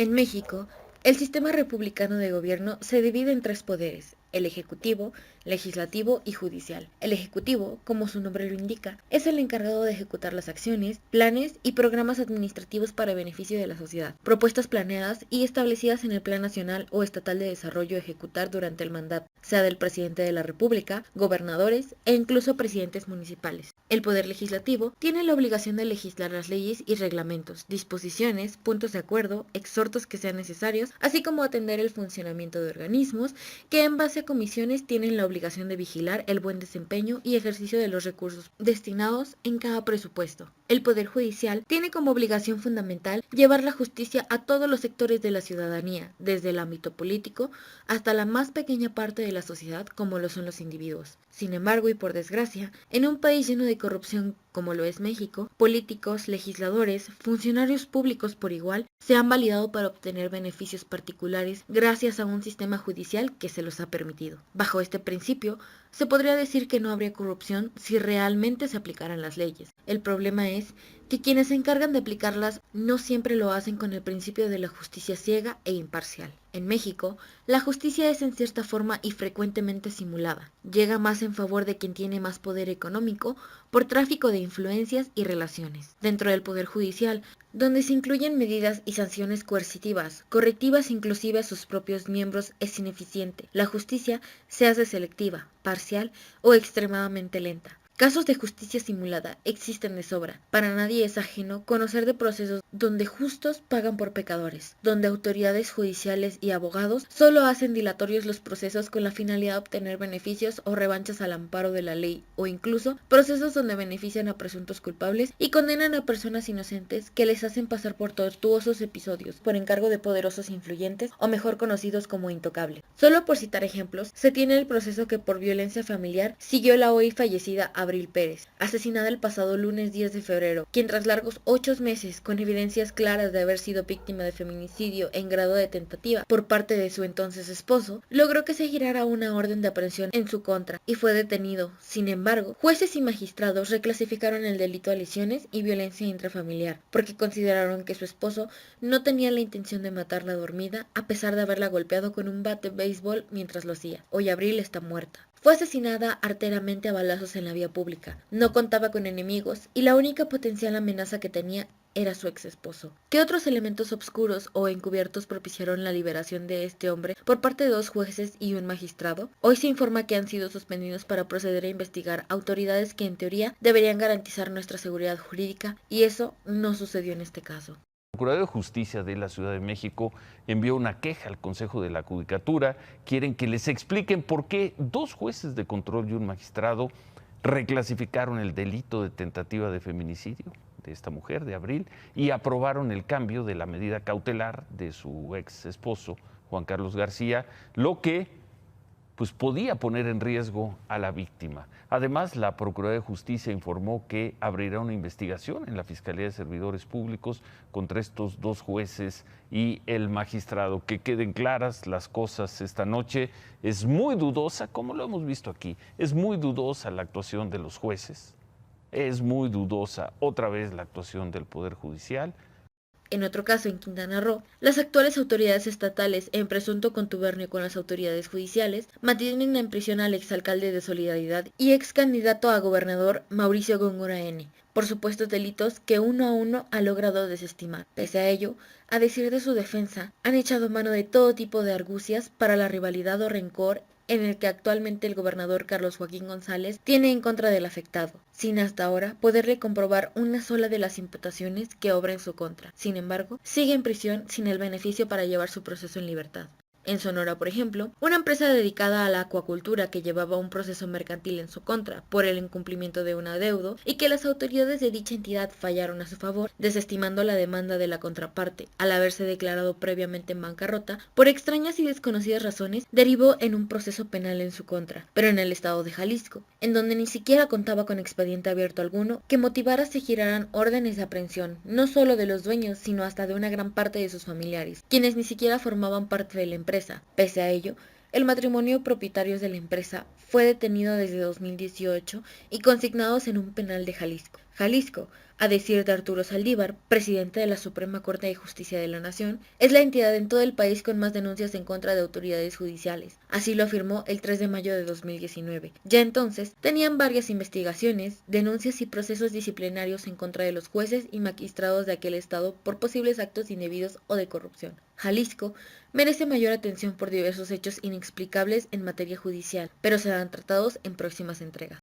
En México, el sistema republicano de gobierno se divide en tres poderes: el ejecutivo, legislativo y judicial. El ejecutivo, como su nombre lo indica, es el encargado de ejecutar las acciones, planes y programas administrativos para beneficio de la sociedad, propuestas planeadas y establecidas en el Plan Nacional o Estatal de Desarrollo a ejecutar durante el mandato, sea del presidente de la República, gobernadores e incluso presidentes municipales. El poder legislativo tiene la obligación de legislar las leyes y reglamentos, disposiciones, puntos de acuerdo, exhortos que sean necesarios, así como atender el funcionamiento de organismos que en base a comisiones tienen la obligación de vigilar el buen desempeño y ejercicio de los recursos destinados en cada presupuesto. El Poder Judicial tiene como obligación fundamental llevar la justicia a todos los sectores de la ciudadanía, desde el ámbito político hasta la más pequeña parte de la sociedad como lo son los individuos. Sin embargo, y por desgracia, en un país lleno de corrupción como lo es México, políticos, legisladores, funcionarios públicos por igual se han validado para obtener beneficios particulares gracias a un sistema judicial que se los ha permitido. Bajo este principio, se podría decir que no habría corrupción si realmente se aplicaran las leyes. El problema es que quienes se encargan de aplicarlas no siempre lo hacen con el principio de la justicia ciega e imparcial. En México, la justicia es en cierta forma y frecuentemente simulada. Llega más en favor de quien tiene más poder económico por tráfico de influencias y relaciones. Dentro del Poder Judicial, donde se incluyen medidas y sanciones coercitivas, correctivas inclusive a sus propios miembros, es ineficiente. La justicia se hace selectiva, parcial o extremadamente lenta. Casos de justicia simulada existen de sobra. Para nadie es ajeno conocer de procesos donde justos pagan por pecadores, donde autoridades judiciales y abogados solo hacen dilatorios los procesos con la finalidad de obtener beneficios o revanchas al amparo de la ley, o incluso procesos donde benefician a presuntos culpables y condenan a personas inocentes que les hacen pasar por tortuosos episodios por encargo de poderosos influyentes o mejor conocidos como intocable. Solo por citar ejemplos, se tiene el proceso que por violencia familiar siguió la hoy fallecida Abril Pérez, asesinada el pasado lunes 10 de febrero, quien tras largos 8 meses, con evidencias claras de haber sido víctima de feminicidio en grado de tentativa por parte de su entonces esposo, logró que se girara una orden de aprehensión en su contra y fue detenido. Sin embargo, jueces y magistrados reclasificaron el delito a lesiones y violencia intrafamiliar, porque consideraron que su esposo no tenía la intención de matarla dormida, a pesar de haberla golpeado con un bate de béisbol mientras lo hacía. Hoy Abril está muerta. Fue asesinada arteramente a balazos en la vía pública. No contaba con enemigos y la única potencial amenaza que tenía era su ex esposo. ¿Qué otros elementos obscuros o encubiertos propiciaron la liberación de este hombre por parte de 2 jueces y un magistrado? Hoy se informa que han sido suspendidos para proceder a investigar autoridades que en teoría deberían garantizar nuestra seguridad jurídica, y eso no sucedió en este caso. El Procurador de Justicia de la Ciudad de México envió una queja al Consejo de la Judicatura. Quieren que les expliquen por qué 2 jueces de control y un magistrado reclasificaron el delito de tentativa de feminicidio de esta mujer, de Abril, y aprobaron el cambio de la medida cautelar de su ex esposo, Juan Carlos García, lo que pues podía poner en riesgo a la víctima. Además, la Procuraduría de Justicia informó que abrirá una investigación en la Fiscalía de Servidores Públicos contra estos 2 jueces y el magistrado. Que queden claras las cosas esta noche. Es muy dudosa, como lo hemos visto aquí, es muy dudosa la actuación de los jueces, es muy dudosa otra vez la actuación del Poder Judicial. En otro caso, en Quintana Roo, las actuales autoridades estatales, en presunto contubernio con las autoridades judiciales, mantienen en prisión al exalcalde de Solidaridad y ex candidato a gobernador Mauricio Góngora N., por supuestos delitos que uno a uno ha logrado desestimar. Pese a ello, a decir de su defensa, han echado mano de todo tipo de argucias para la rivalidad o rencor en el que actualmente el gobernador Carlos Joaquín González tiene en contra del afectado, sin hasta ahora poderle comprobar una sola de las imputaciones que obra en su contra. Sin embargo, sigue en prisión sin el beneficio para llevar su proceso en libertad. En Sonora, por ejemplo, una empresa dedicada a la acuacultura que llevaba un proceso mercantil en su contra por el incumplimiento de un adeudo y que las autoridades de dicha entidad fallaron a su favor, desestimando la demanda de la contraparte, al haberse declarado previamente en bancarrota, por extrañas y desconocidas razones, derivó en un proceso penal en su contra, pero en el estado de Jalisco, en donde ni siquiera contaba con expediente abierto alguno que motivara se giraran órdenes de aprehensión, no solo de los dueños, sino hasta de una gran parte de sus familiares, quienes ni siquiera formaban parte de la empresa. Pese a ello, el matrimonio propietarios de la empresa fue detenido desde 2018 y consignados en un penal de Jalisco. Jalisco, a decir de Arturo Saldívar, presidente de la Suprema Corte de Justicia de la Nación, es la entidad en todo el país con más denuncias en contra de autoridades judiciales. Así lo afirmó el 3 de mayo de 2019. Ya entonces, tenían varias investigaciones, denuncias y procesos disciplinarios en contra de los jueces y magistrados de aquel estado por posibles actos indebidos o de corrupción. Jalisco merece mayor atención por diversos hechos inexplicables en materia judicial, pero serán tratados en próximas entregas.